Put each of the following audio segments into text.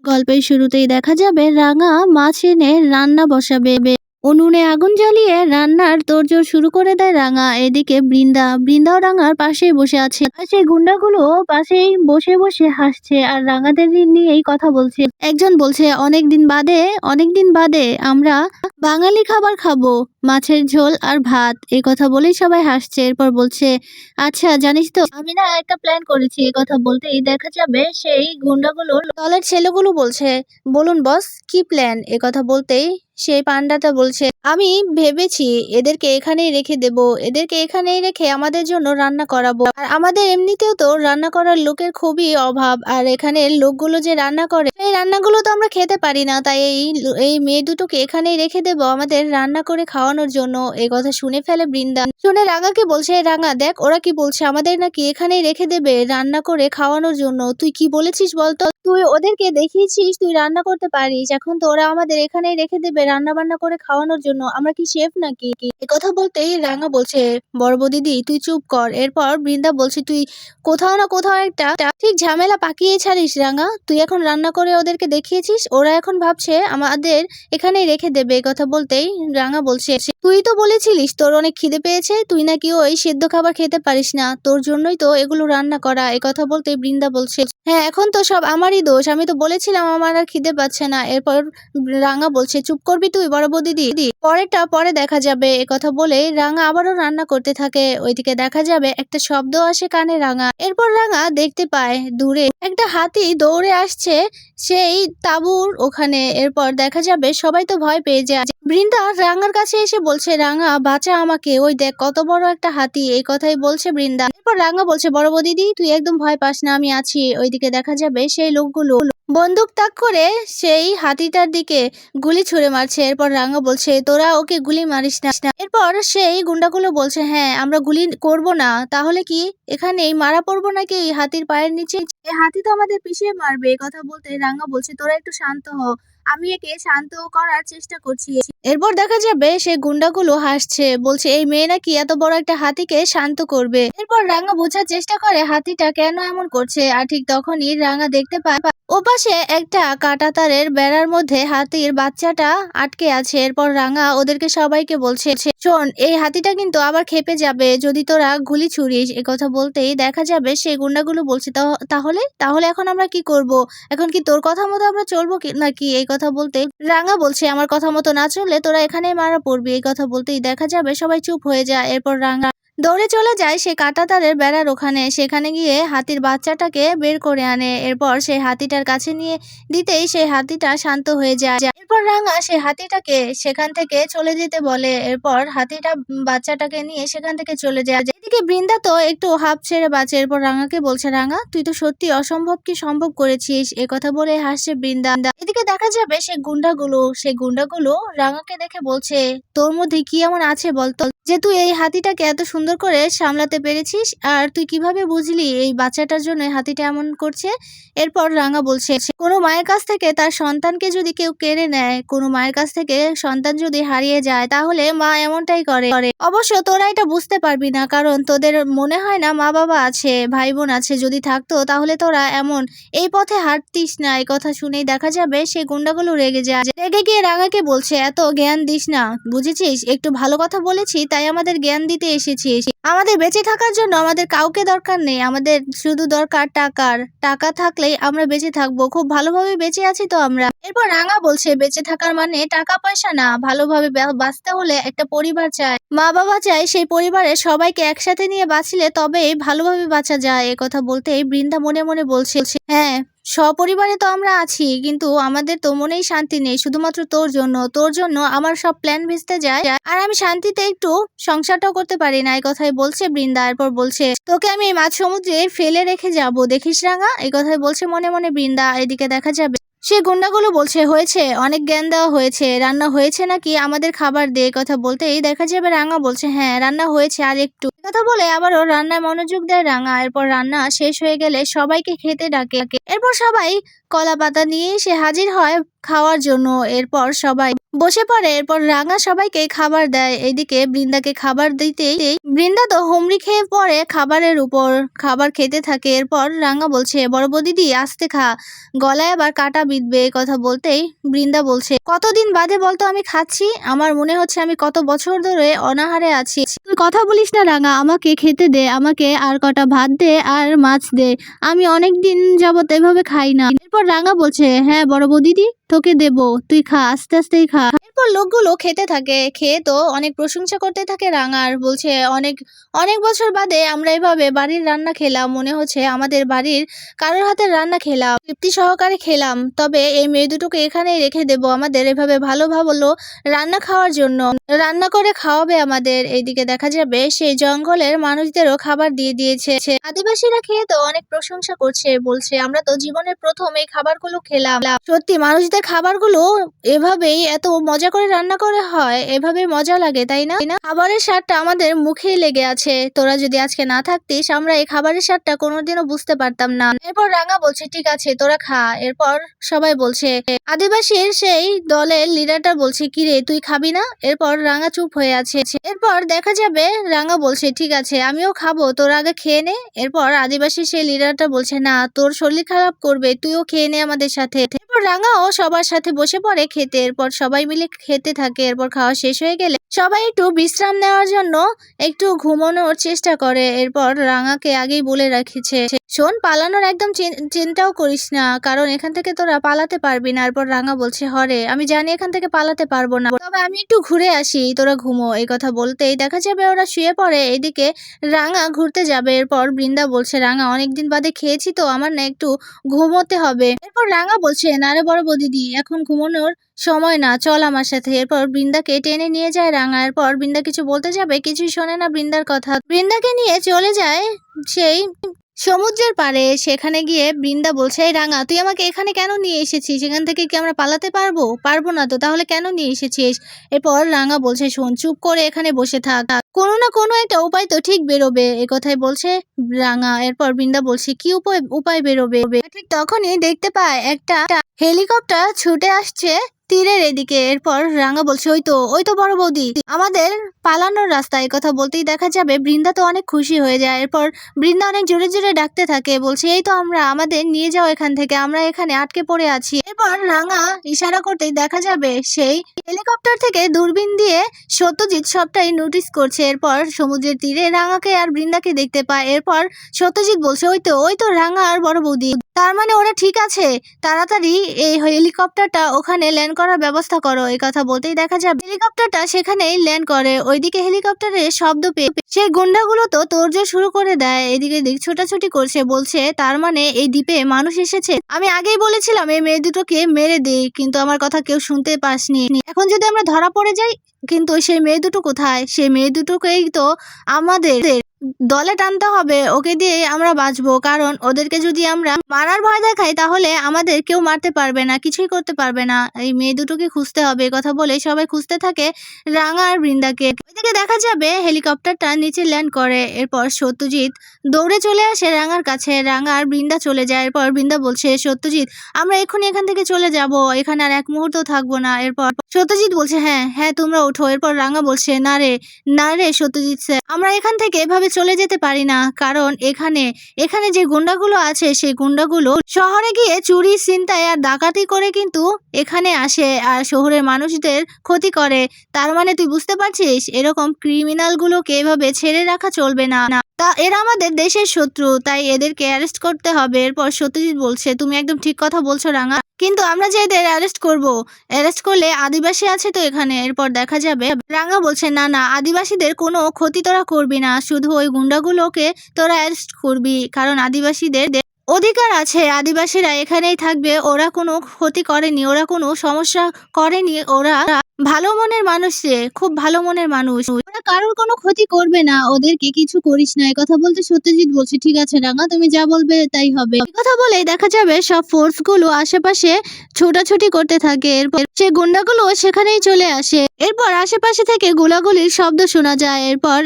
গল্পের শুরুতেই দেখা যাবে রাঙা মাছ এনে রান্না বসাবে। উনুনে আগুন জ্বালিয়ে রান্নার তোড়জোড় শুরু করে দেয় রাঙা। এদিকে বৃন্দাও রাঙার পাশেই বসে আছে, আর সেই গুন্ডাগুলো পাশেই বসে বসে হাসছে আর রাঙাদের নিয়েই কথা বলছে। একজন বলছে অনেকদিন বাদে আমরা বাঙালি খাবার খাবো, মাছের ঝোল আর ভাত। এই কথা বলেই সবাই হাসছে। এরপর বলছে, আচ্ছা জানিস তো আমি না একটা প্ল্যান করেছি। এই কথা বলতেই দেখা যাবে সেই গুন্ডাগুলোর দলের ছেলেগুলো বলছে, বলুন বস কি প্ল্যান। এ কথা বলতেই সেই পান্ডাটা বলছে, আমি ভেবেছি এদেরকে এখানেই রেখে দেব, এদেরকে এখানেই রেখে আমাদের জন্য রান্না করাবো। আর আমাদের এমনিতেও তো রান্না করার লোকের খুবই অভাব, আর এখানের লোকগুলো যে রান্না করে এই রান্নাগুলো তো আমরা খেতে পারি না, তাই এই মেয়ে দুটোকে এখানেই রেখে দেব আমাদের রান্না করে খাওয়ানোর জন্য। এই কথা শুনে ফেলে বৃন্দা। শুনে রাঙাকে বলছে, রাঙা দেখ ওরা কি বলছে, আমাদের নাকি এখানেই রেখে দেবে রান্না করে খাওয়ানোর জন্য। তুই কি বলেছিস বলতো, তুই ওদেরকে দেখিয়েছিস তুই রান্না করতে পারিস, এখন তো ওরা আমাদের এখানেই রেখে দেবে রান্না বান্না করে খাওয়ানোর জন্য, আমরা কি শেফ নাকি। কথা বলতেই রাঙা বলছে, বড় দিদি তুই চুপ কর। এরপর বৃন্দা বলছে, তুই কোথাও না কোথাও একটা ঠিক ঝামেলা পাকিয়ে ছাড়িস রাঙা। তুই এখন রান্না করে ওদেরকে দেখিয়েছিস, ওরা এখন ভাবছে আমাদের এখানেই রেখে দেবে। কথা বলতেই রাঙা বলছে, তুই তো বলেছিলিস তোর অনেক খিদে পেয়েছে, তুই নাকি ওই সেদ্ধ খাবার খেতে পারিস না, তোর জন্যই তো এগুলো রান্না করা। কথা বলতেই বৃন্দা বলছে, হ্যাঁ এখন তো সব আমারই দোষ, আমি তো বলেছিলাম আমার আর খিদে পাচ্ছে না। এরপর রাঙা বলছে, চুপ করবি তুই বড় দিদি, পরেরটা পরে দেখা যাবে। কথা বলে রাঙা আবারও রান্না করতে থাকে। ওইদিকে দেখা যাবে একটা শব্দ আসে কানে রাঙা। এরপর রাঙা দেখতে পায় দূরে একটা হাতি দৌড়ে আসছে সেই তাঁবুর ওখানে। এরপর দেখা যাবে সবাই তো ভয় পেয়ে যায়। বৃন্দা রাঙার কাছে এসে বলছে, রাঙা বাঁচা আমাকে, ওই দেখ কত বড় একটা হাতি। এই কথাই বলছে বৃন্দা। এরপর রাঙা বলছে, বড় দিদি তুই একদম ভয় পাস না, আমি আছি। ওইদিকে দেখা যাবে সেই লোকগুলো বন্দুক তাক করে সেই হাতিটার দিকে গুলি ছুড়ে মারছে। এরপর রাঙা বলছে, তোরা ওকে গুলি মারিস না। এরপর সেই গুন্ডাগুলো বলছে, হ্যাঁ আমরা গুলি করব না, তাহলে কি এখানেই মারা পড়বো নাকি এই হাতির পায়ের নিচে, এই হাতি তো আমাদের পিছিয়ে মারবে। কথা বলতে রাঙা বলছে, তোরা একটু শান্ত হ, আমি একে শান্ত করার চেষ্টা করছি। এরপর দেখা যাবে সেই গুন্ডাগুলো হাসছে, বলছে এই মেয়ে নাকি এত বড় একটা হাতিকে শান্ত করবে। এরপর রাঙা বোঝার চেষ্টা করে হাতিটা কেন এমন করছে। আর ঠিক তখনই রাঙা দেখতে পায় ওপাশে একটা কাঁটাতারের বেড়ার মধ্যে হাতির বাচ্চাটা আটকে আছে। এরপর রাঙা ওদেরকে সবাইকে বলছে, শোন এই হাতিটা কিন্তু আবার খেপে যাবে যদি তোরা গুলি ছুড়িস। কথা বলতেই দেখা যাবে সেই গুন্ডাগুলো বলছে, তাহলে তাহলে এখন আমরা কি করব, এখন কি তোর কথা মতো আমরা চলবো নাকি। এই কথা বলতে রাঙা বলছে, আমার কথা মতো না চললে তোরা এখানেই মারা পড়বি। এই কথা বলতেই দেখা যাবে সবাই চুপ হয়ে যায়। এরপর রাঙা দৌড়ে চলে যায় সে কাঁটাতারের বেড়ার ওখানে, সেখানে গিয়ে হাতির বাচ্চাটাকে বের করে আনে। এরপর সেই হাতিটার কাছে নিয়ে দিতেই সেই হাতিটা শান্ত হয়ে যায়। এরপর রাঙা সেই হাতিটাকে সেখান থেকে চলে যেতে বলে। এরপর হাতিটা বাচ্চাটাকে নিয়ে সেখান থেকে চলে যায়। এদিকে বৃন্দা তো একটু হাঁপ ছেড়ে বাঁচে। এরপর রাঙাকে বলছে, রাঙা তুই তো সত্যি অসম্ভব কি সম্ভব করেছিস। কথা বলে হাসছে বৃন্দা। এদিকে দেখা যাবে সেই গুন্ডাগুলো রাঙাকে দেখে বলছে, তোর মধ্যে কি এমন আছে বলতো যে তুই এই হাতিটাকে এত সুন্দর করে সামলাতে পেরেছিস, আর তুই কিভাবে বুঝলি এই বাচ্চাটার জন্য হাতিটা এমন করছে। এরপর রাঙা বলছে, কোনো মায়ের কাছ থেকে তার সন্তানকে যদি কেউ কেড়ে নেয়, কোনো মায়ের কাছ থেকে সন্তান যদি হারিয়ে যায়, তাহলে মা এমনটাই করে। অবশ্য তোরা এটা বুঝতে পারবি না, কারণ তোদের মনে হয় না মা বাবা আছে, ভাই বোন আছে, যদি থাকতো তাহলে তোরা এমন এই পথে হাঁটতিস না। এই কথা শুনেই দেখা যাবে সেই গুন্ডাগুলো রেগে যায়। রেগে গিয়ে রাঙাকে বলছে, এত জ্ঞান দিস না, বুঝেছিস, একটু ভালো কথা বলেছি তাই আমাদের জ্ঞান দিতে এসেছিস। আমাদের বেঁচে থাকার জন্য আমাদের কাউকে দরকার নেই, আমাদের শুধু দরকার টাকা থাকলেই আমরা বেঁচে থাকবো, খুব ভালোভাবে বেঁচে আছি তো আমরা। এরপর রাঙা বলছে, বেঁচে থাকার মানে টাকা পয়সা না, ভালোভাবে বাঁচতে হলে একটা পরিবার চাই, মা বাবা চাই, সেই পরিবারের সবাইকে একসাথে নিয়ে বাঁচলে তবেই ভালোভাবে বাঁচা যায়। কথা বলতেই বৃন্দা মনে মনে বলছে, হ্যাঁ সপরিবারে তো আমরা আছি, কিন্তু আমাদের তো মনেই শান্তি নেই, শুধুমাত্র তোর জন্য আমার সব প্ল্যান ভেস্তে যায়, আর আমি শান্তিতে একটু সংসারটাও করতে পারি না। এই কথাই বলছে বৃন্দা। এরপর বলছে, তোকে আমি মাঝ সমুদ্রে ফেলে রেখে যাব, দেখিস রাঙা। এই কথাই বলছে মনে মনে বৃন্দা। এদিকে দেখা যাবে সে গুন্ডাগুলো বলছে, হয়েছে, অনেক জ্ঞান দেওয়া হয়েছে, রান্না হয়েছে নাকি, আমাদের খাবার দে। কথা বলতেই দেখা যাবে রাঙা বলছে, হ্যাঁ রান্না হয়েছে আর একটু। কথা বলে আবারও রান্নায় মনোযোগ দেয় রাঙা। এরপর রান্না শেষ হয়ে গেলে সবাইকে খেতে ডাকে। এরপর সবাই কলা পাতা নিয়ে সে হাজির হয় খাওয়ার জন্য। এরপর সবাই বসে পড়ে। এরপর রাঙা সবাইকে খাবার দেয়। এইদিকে বৃন্দাকে খাবার দিতেই বৃন্দা তো হুমড়ি খেয়ে পড়ে খাবারের উপর, খাবার খেতে থাকে। এরপর রাঙা বলছে, বড় বৌদিদি আস্তে খা, গলায় আবার কাটা বিঁধবে। এই কথা বলতেই বৃন্দা বলছে, কতদিন বাদে বলতো আমি খাচ্ছি, আমার মনে হচ্ছে আমি কত বছর ধরে অনাহারে আছি। তুই কথা বলিস না রাঙা, আমাকে খেতে দে, আমাকে আর কটা ভাত দে আর মাছ দে, আমি অনেক দিন যাবত এভাবে খাই না। এরপর রাঙা বলছে, হ্যাঁ বড় বৌদিদি তোকে দেবো, তুই খা, আস্তে আস্তেই খা। এরপর লোকগুলো খেতে থাকে, খেয়ে তো অনেক প্রশংসা করতে থাকে রাঙার। বলছে, অনেক অনেক বছর বাদে আমরা এভাবে বাড়ির রান্না খেলাম, মনে হচ্ছে আমাদের বাড়ির কারোর হাতের রান্না খেলাম, তৃপ্তি সহকারে খেলাম। তবে এই মেয়ে দুটোকে এখানেই রেখে দেব, আমাদের এভাবে ভালো ভালো রান্না খাওয়ার জন্য, রান্না করে খাওয়াবে আমাদের। এইদিকে দেখা যাবে সেই জঙ্গলের মানুষদেরও খাবার দিয়ে দিয়েছে। আদিবাসীরা খেয়ে তো অনেক প্রশংসা করছে, বলছে আমরা তো জীবনের প্রথম এই খাবারগুলো খেলাম। সত্যি মানুষদের খাবারগুলো এভাবেই এত মজা করে রান্না করে হয়, এভাবে মজা লাগে তাই না? খাবারের স্বাদটা আমাদের মুখেই লেগে আছে, তোরা যদি আজকে না থাকতিস আমরা এই খাবারের স্বাদটা কোনোদিনও বুঝতে পারতাম না। এরপর রাঙা বলছে, ঠিক আছে তোরা খা। এরপর সবাই বলছে, আদিবাসীর সেই দলের লিডারটা বলছে, কিরে তুই খাবি না? এরপর রাঙা চুপ হয়ে আছে। এরপর দেখা যাবে রাঙা বলছে, ঠিক আছে আমিও খাবো, তোর আগে খেয়ে নে। এরপর আদিবাসী সেই লিডারটা বলছে, না তোর শরীর খারাপ করবে, তুইও খেয়ে নে আমাদের সাথে। এরপর রাঙাও সবার সাথে বসে পড়ে খেতে। এরপর সবাই মিলে খেতে থাকে। এরপর খাওয়া শেষ হয়ে গেলে সবাই একটু বিশ্রাম নেওয়ার জন্য একটু ঘুমানোর চেষ্টা করে। এরপর রাঙাকে আগেই বলে রাখিছে, শোন পালানোর একদম চিন্তাও করিস না, কারণ এখান থেকে তোরা পালাতে পারবি না। এরপর রাঙা বলছে, হরে আমি জানি এখান থেকে পালাতে পারবো না, তবে আমি একটু ঘুরে আসি, তোরা ঘুমো। এই কথা বলতেই দেখা যাবে ওরা শুয়ে পড়ে। এদিকে রাঙা ঘুরতে যাবে। এরপর বৃন্দা বলছে, রাঙা অনেকদিন বাদে খেয়েছি তো, আমার না একটু ঘুমোতে হবে। এরপর রাঙা বলছে, না রে বড় বৌদিদি এখন ঘুমানোর সময় না, চল আমার সাথে। এরপর বৃন্দাকে টেনে নিয়ে যায় রাঙা। এরপর বৃন্দা কিছু বলতে যাবে, কিছুই শোনে না বৃন্দার কথা, বৃন্দাকে নিয়ে চলে যায় সেই সমুদ্রের পাড়ে। সেখানে গিয়ে বৃন্দা বলছে, এই রাঙা তুই আমাকে এখানে কেন নিয়ে এসেছিস, এখান থেকে কি আমরা পালাতে পারবো? পারবো না তো, তাহলে কেন নিয়ে এসেছিস? এরপর রাঙা বলছে, শোন চুপ করে এখানে বসে থাক, কোনো না কোনো একটা উপায় তো ঠিক বেরোবে। এ কথাই বলছে রাঙা। এরপর বৃন্দা বলছে, কি উপায় বেরোবে? ঠিক তখনই দেখতে পায় একটা হেলিকপ্টার ছুটে আসছে তীরের এদিকে। এরপর রাঙা বলছে, ওই তো বড় বৌদি, আমাদের পালানোর রাস্তা। এই কথা বলতেই দেখা যাবে বৃন্দা তো অনেক খুশি হয়ে যায়। এরপর বৃন্দা অনেক জোরে জোরে ডাকতে থাকে, বলছে, এই তো আমরা, আমাদের নিয়ে যাও এখান থেকে, আমরা এখানে আটকে পড়ে আছি। এরপর রাঙা ইশারা করতেই দেখা যাবে সেই হেলিকপ্টার থেকে দূরবীন দিয়ে সত্যজিৎ সবটাই নোটিস করছে। এরপর সমুদ্রের তীরে রাঙাকে আর বৃন্দাকে দেখতে পায়। এরপর সত্যজিৎ বলছে, ওই তো রাঙা আর বড় বৌদি, তার মানে ওরা ঠিক আছে, তাড়াতাড়ি এই হেলিকপ্টারটা ওখানে ল্যান্ড করার ব্যবস্থা করো। এই কথা বলতেই দেখা যাবে হেলিকপ্টারটা সেখানেই ল্যান্ড করে। ওইদিকে হেলিকপ্টারের শব্দ পেয়ে সেই গুন্ডাগুলো তো তোড়জোড় শুরু করে দেয়, এদিকে দিক ছোটাছুটি করছে। বলছে, তার মানে এই দ্বীপে মানুষ এসেছে, আমি আগেই বলেছিলাম এই মেয়ে দুটোকে মেরে দিই, কিন্তু আমার কথা কেউ শুনতে পাসনি। এখন যদি আমরা ধরা পড়ে যাই, কিন্তু সেই মেয়ে দুটো কোথায়? সেই মেয়ে দুটোকেই তো আমাদের দলে টানতে হবে, ওকে দিয়ে আমরা বাঁচবো, কারণ ওদেরকে যদি আমরা মারার ভয় দেখাই তাহলে আমাদের কেউ মারতে পারবে না, কিছুই করতে পারবে না। এই মেয়ে দুটোকে খুঁজতে হবে। কথা বলে সবাই খুঁজতে থাকে রাঙা আর বৃন্দাকে। ওইদিকে দেখা যাবে হেলিকপ্টারটা নিচে ল্যান্ড করে। এরপর সত্যজিৎ দৌড়ে চলে আসে রাঙার কাছে। রাঙা আর বৃন্দা চলে যায়। এরপর বৃন্দা বলছে, সত্যজিৎ আমরা এক্ষুনি এখান থেকে চলে যাব, এখানে আর এক মুহূর্ত থাকবো না। এরপর সত্যজিৎ বলছে, হ্যাঁ হ্যাঁ তোমরা ওঠো। এরপর রাঙা বলছে, না রে সত্যজিৎ স্যার, আমরা এখান থেকে এভাবে চলে যেতে পারি না, কারণ এখানে যে গুন্ডাগুলো আছে সেই গুন্ডাগুলো শহরে গিয়ে চুরি ছিনতাই আর ডাকাতি করে কিন্তু এখানে আসে আর শহরের মানুষদের ক্ষতি করে। তার মানে তুই বুঝতে পারছিস, এরকম ক্রিমিনাল গুলোকে এভাবে ছেড়ে রাখা চলবে না, তা এরা আমাদের দেশের শত্রু, তাই এদেরকে অ্যারেস্ট করতে হবে। এরপর সত্যজিৎ বলছে, তুমি একদম ঠিক কথা বলছো রাঙা, কিন্তু আমরা যে এদের অ্যারেস্ট করলে আদিবাসী আছে তো এখানে। এরপর দেখা যাবে রাঙা বলছে, না আদিবাসীদের কোনো ক্ষতি তোরা করবি না, শুধু ওই গুন্ডাগুলোকে তোরা অ্যারেস্ট করবি, কারণ আদিবাসীদের অধিকার আছে, আদিবাসীরা এখানেই থাকবে, ওরা কোনো ক্ষতি করেনি, ওরা কোনো সমস্যা করেনি, ওরা ভালো মনের মানুষ রে, খুব ভালো মনের মানুষ, ওরা কারোর কোনো ক্ষতি করবে না, ওদেরকে কিছু করিস না। কথা বলতে সত্যজিৎ বলছে, ঠিক আছে রাঙা তুমি যা বলবে তাই হবে। কথা বলেই দেখা যাবে সব ফোর্স গুলো আশেপাশে ছোটাছুটি করতে থাকে। এরপর সে গুন্ডাগুলো সেখানেই চলে আসে। এরপর আশেপাশে থেকে গোলাগুলির শব্দ শোনা যায়। এরপর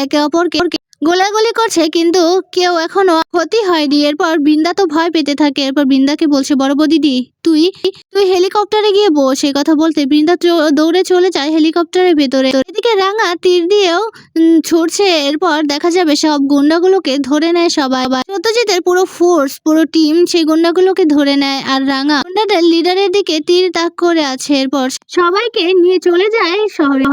একে অপরকে গোলাগুলি করছে কিন্তু কেউ এখনো ক্ষতি হয়নি। এরপর বৃন্দা তো ভয় পেতে থাকে। এরপর বৃন্দাকে বলছে, বড় বৌদিদি তুই তুই হেলিকপ্টারে গিয়ে বস। এই কথা বলতে বৃন্দা দৌড়ে চলে যায় হেলিকপ্টারের ভেতরে। এদিকে রাঙা তীর দিয়েও ছুটছে। এরপর দেখা যাবে সব গুন্ডাগুলোকে ধরে নেয় সবাই। সত্যজিতের পুরো ফোর্স, পুরো টিম সেই গুন্ডাগুলোকে ধরে নেয়। আর রাঙা গুন্ডাদের লিডারের দিকে তীর তাক করে আছে। এরপর সবাইকে নিয়ে চলে যায় শহরে।